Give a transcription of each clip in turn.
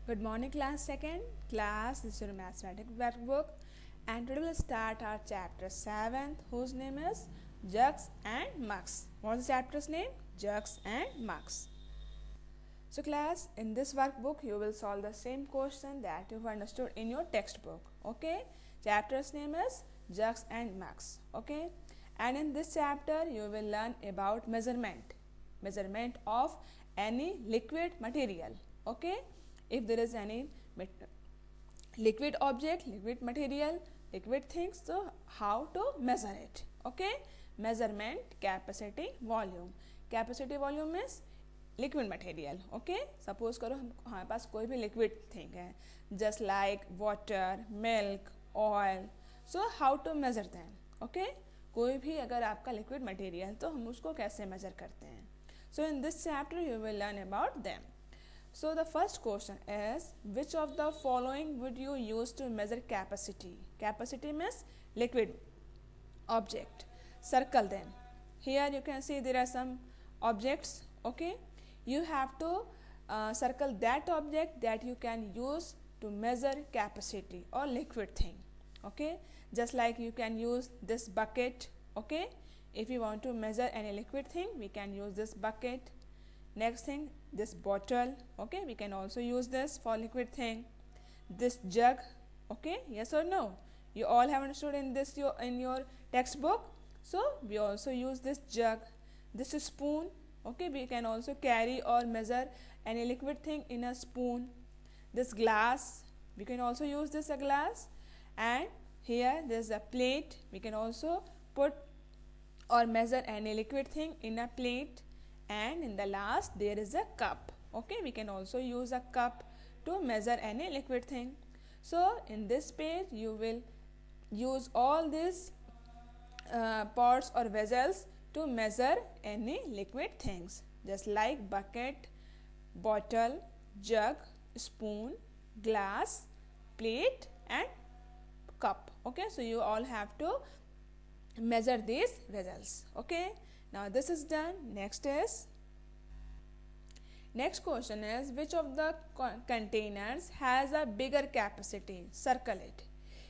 Good morning, class second. Class, this is your mathematics workbook, and today we'll start our chapter 7th, whose name is Jugs and Mugs. What's the chapter's name? Jugs and Mugs. So, class, in this workbook, you will solve the same question that you've understood in your textbook. Okay? Chapter's name is Jugs and Mugs. Okay? And in this chapter, you will learn about measurement of any liquid material. Okay? If there is any liquid object, liquid material, liquid things, so how to measure it. Okay? Measurement, capacity, volume. Capacity, volume is liquid material. Okay, suppose करो हमारे पास कोई भी liquid thing है, just like water, milk, oil. So how to measure them. Okay, कोई भी अगर आपका लिक्विड मटेरियल, तो हम उसको कैसे मेजर करते हैं. So in this chapter you will learn about them. So the first question is, which of the following would you use to measure capacity? Capacity means liquid object. Circle them. Here you can see there are some objects. Okay, you have to circle that object that you can use to measure capacity or liquid thing. Okay, just like you can use this bucket. Okay, if you want to measure any liquid thing, we can use this bucket. Next thing, this bottle. Okay, we can also use this for liquid thing. This jug. Okay, yes or no? You all have understood in this in your textbook. So we also use this jug. This is spoon. Okay, we can also carry or measure any liquid thing in a spoon. This glass, we can also use this a glass. And here there is a plate. We can also put or measure any liquid thing in a plate. And in the last there is a cup. Okay, we can also use a cup to measure any liquid thing. So in this page you will use all these pots or vessels to measure any liquid things, just like bucket, bottle, jug, spoon, glass, plate and cup. Okay, so you all have to measure these vessels. Okay, now this is done. Next question is, which of the containers has a bigger capacity? Circle it.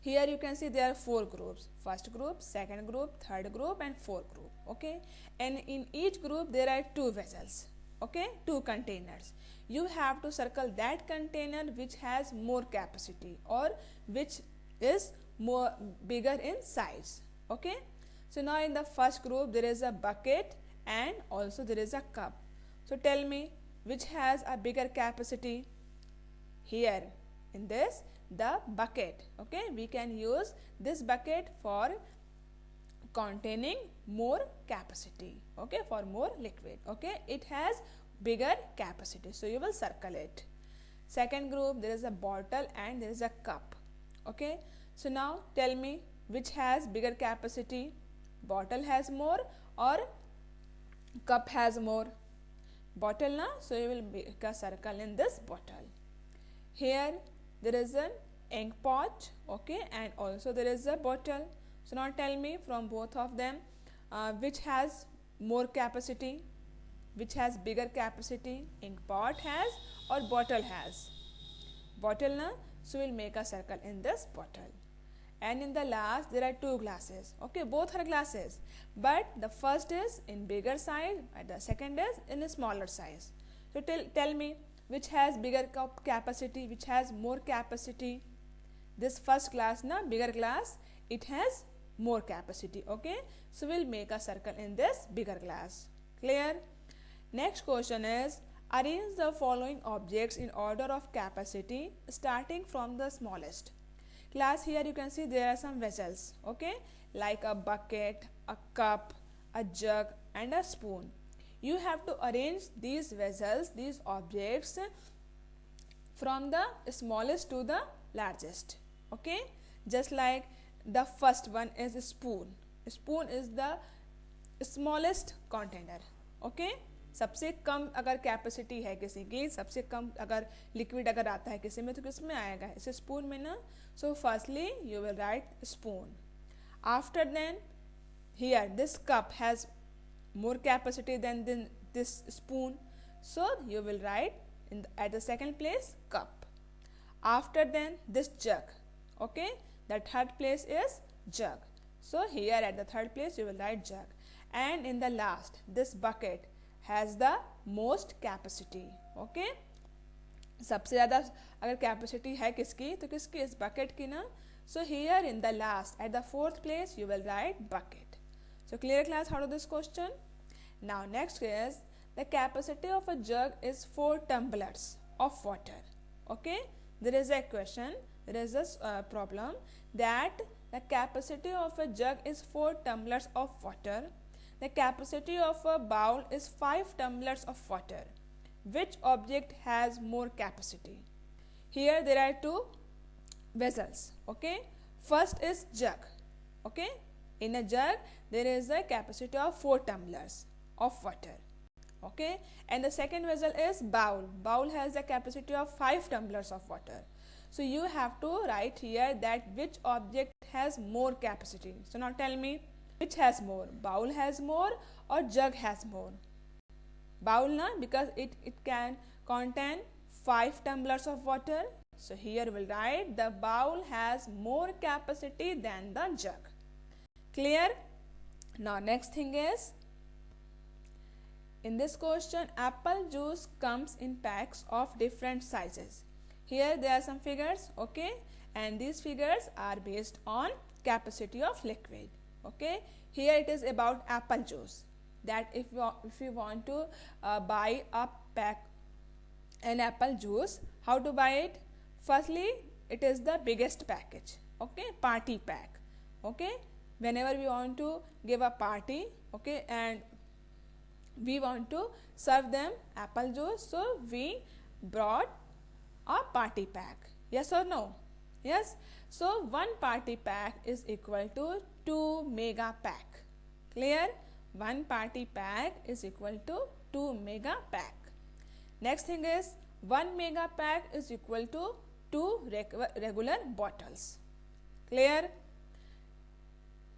Here you can see there are 4 groups. First group, second group, third group and fourth group. Okay, and in each group there are 2 vessels. Okay, 2 containers. You have to circle that container which has more capacity or which is more bigger in size. Okay, so now in the first group there is a bucket and also there is a cup. So tell me, which has a bigger capacity? Here in this, the bucket. Okay, we can use this bucket for containing more capacity. Okay, for more liquid. Okay, it has bigger capacity, so you will circle it. Second group, there is a bottle and there is a cup. Okay, so now tell me, which has bigger capacity? Bottle has more or cup has more? Bottle na, so you will make a circle in this bottle. Here there is an ink pot. Okay, and also there is a bottle. So now tell me, from both of them, which has more capacity, which has bigger capacity? Ink pot has or bottle has? Bottle na, so we will make a circle in this bottle. And in the last there are 2 glasses. Okay, both are glasses, but the first is in bigger size and the second is in a smaller size. So tell me, which has bigger capacity, which has more capacity? This first glass na, bigger glass, it has more capacity. Okay, so we'll make a circle in this bigger glass. Clear? Next question is, arrange the following objects in order of capacity starting from the smallest. Class, here you can see there are some vessels. Okay, like a bucket, a cup, a jug and a spoon. You have to arrange these vessels, these objects, from the smallest to the largest. Okay, just like the first one is a spoon. Spoon is the smallest container. Okay, सबसे कम अगर capacity है किसी की, सबसे कम अगर liquid अगर आता है किसी में, तो किस में आएगा? इसे स्पून में ना. So firstly you will write spoon. After then here this cup has more capacity than this spoon, so you will write at the second place cup. After then this jug. Okay, the third place is jug. So here at the third place you will write jug. And in the last, this bucket has the most capacity. Okay, सबसे ज़्यादा अगर capacity है किसकी तो किसकी, इस bucket की ना. So here in the last, at the fourth place, you will write bucket. So clear class, how to this question? Now next is, the capacity of a jug is 4 tumblers of water. Okay, there is a question, there is a problem that the capacity of a jug is 4 tumblers of water. The capacity of a bowl is 5 tumblers of water. Which object has more capacity? Here there are 2 vessels. Okay, first is jug. Okay, in a jug there is a capacity of 4 tumblers of water. Okay, and the second vessel is bowl. Bowl has a capacity of 5 tumblers of water. So you have to write here that which object has more capacity. So now tell me, which has more, bowl has more or jug has more? Bowl na, because it can contain 5 tumblers of water. So here we'll write the bowl has more capacity than the jug. Clear? Now next thing is, in this question, apple juice comes in packs of different sizes. Here there are some figures, okay, and these figures are based on capacity of liquid. Okay, here it is about apple juice, that if you want to buy a pack an apple juice, how to buy it? Firstly, it is the biggest package. Okay, party pack. Okay, whenever we want to give a party, okay, and we want to serve them apple juice, so we brought a party pack. Yes or no? Yes. So one party pack is equal to 2 mega pack. Clear? One party pack is equal to 2 mega pack. Next thing is, 1 mega pack is equal to 2 regular bottles. Clear?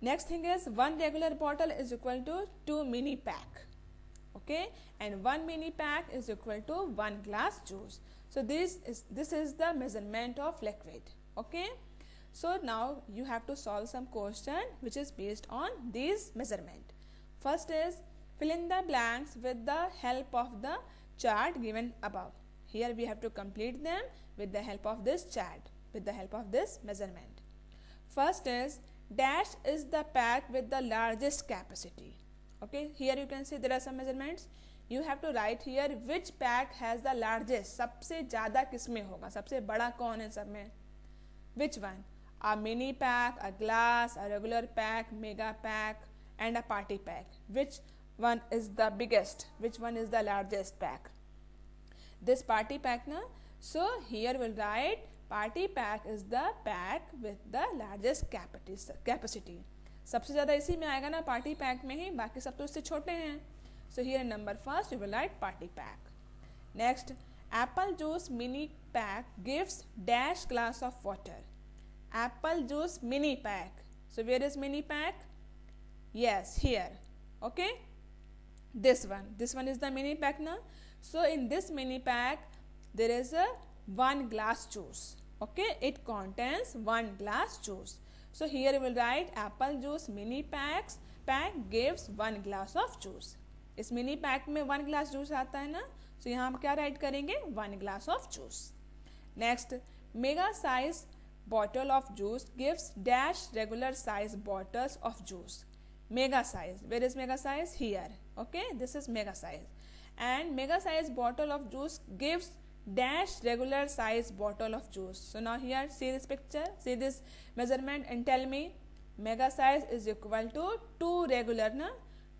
Next thing is, 1 regular bottle is equal to 2 mini pack. Okay, and 1 mini pack is equal to 1 glass juice. So this is the measurement of liquid. Okay, so now you have to solve some question which is based on these measurement. First is, fill in the blanks with the help of the chart given above. Here we have to complete them with the help of this chart, with the help of this measurement. First is, dash is the pack with the largest capacity. Okay, here you can see there are some measurements. You have to write here which pack has the largest. सबसे ज़्यादा किसमें होगा, सबसे बड़ा कौन है सब में? Which one? A mini pack, a glass, a regular pack, mega pack, and a party pack. Which one is the biggest? Which one is the largest pack? This party pack na. So here we'll write party pack is the pack with the largest capacity. सबसे ज़्यादा इसी में आएगा ना, party pack में ही, बाकी सब तो इससे छोटे हैं. So here in number first you will write party pack. Next, apple juice mini pack gives dash glass of water. Apple juice mini pack. So where is mini pack? Yes, here. Okay, this one is the mini pack na. So in this mini pack there is a 1 glass juice. Okay, it contains 1 glass juice. So here we will write apple juice mini pack gives 1 glass of juice. इस mini pack में 1 glass juice आता है ना, तो यहाँ हम क्या write करेंगे, 1 glass of juice. Next, mega size bottle of juice gives dash regular size bottles of juice. Mega size, where is mega size? Here. Okay, this is mega size. And mega size bottle of juice gives dash regular size bottle of juice. So now here see this picture, see this measurement and tell me mega size is equal to 2 regular na,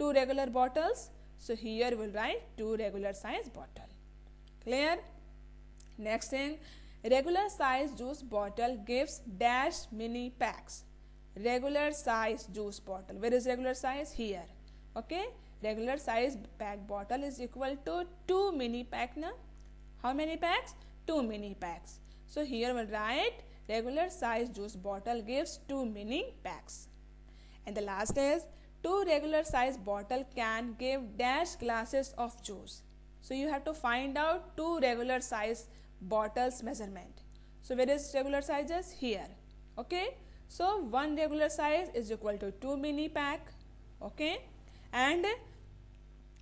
2 regular bottles. So here we'll write 2 regular size bottle. Clear? Next thing, regular size juice bottle gives dash mini packs. Regular size juice bottle, where is regular size? Here. Okay, regular size pack bottle is equal to 2 mini pack na. How many packs? 2 mini packs. So here we'll write regular size juice bottle gives 2 mini packs. And the last is 2 regular size bottle can give dash glasses of juice. So you have to find out 2 regular size bottles measurement. So where is regular sizes? Here. Okay. So one regular size is equal to 2 mini pack. Okay. And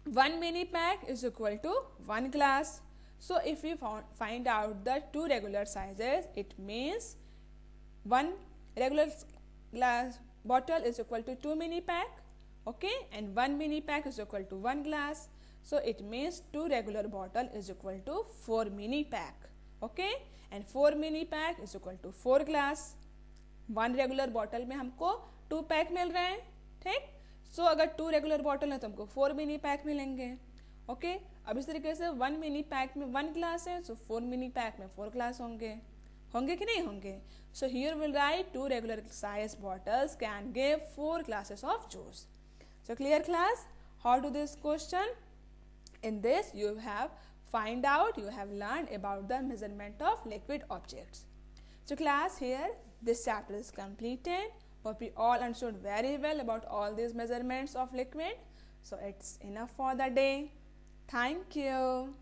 one mini pack is equal to 1 glass. So if we find out the two regular sizes, it means one regular glass bottle is equal to 2 mini pack, okay, and 1 mini pack is equal to 1 glass. So it means 2 regular bottle is equal to 4 mini pack, okay, and 4 mini pack is equal to 4 glass. One regular bottle में हमको 2 pack मिल रहे हैं, ठीक. सो अगर 2 regular bottle है तो हमको 4 mini pack मिलेंगे, ओके. अब इस तरीके से 1 मिनी पैक में 1 ग्लास है, सो 4 मिनी पैक में 4 ग्लास होंगे कि नहीं होंगे. So here will write 2 regular size bottles can give 4 glasses of juice. So clear class, how to this question? In this you have learned about the measurement of liquid objects. So class, here this chapter is completed. Hope you all understood very well about all these measurements of liquid. So it's enough for the day. Thank you.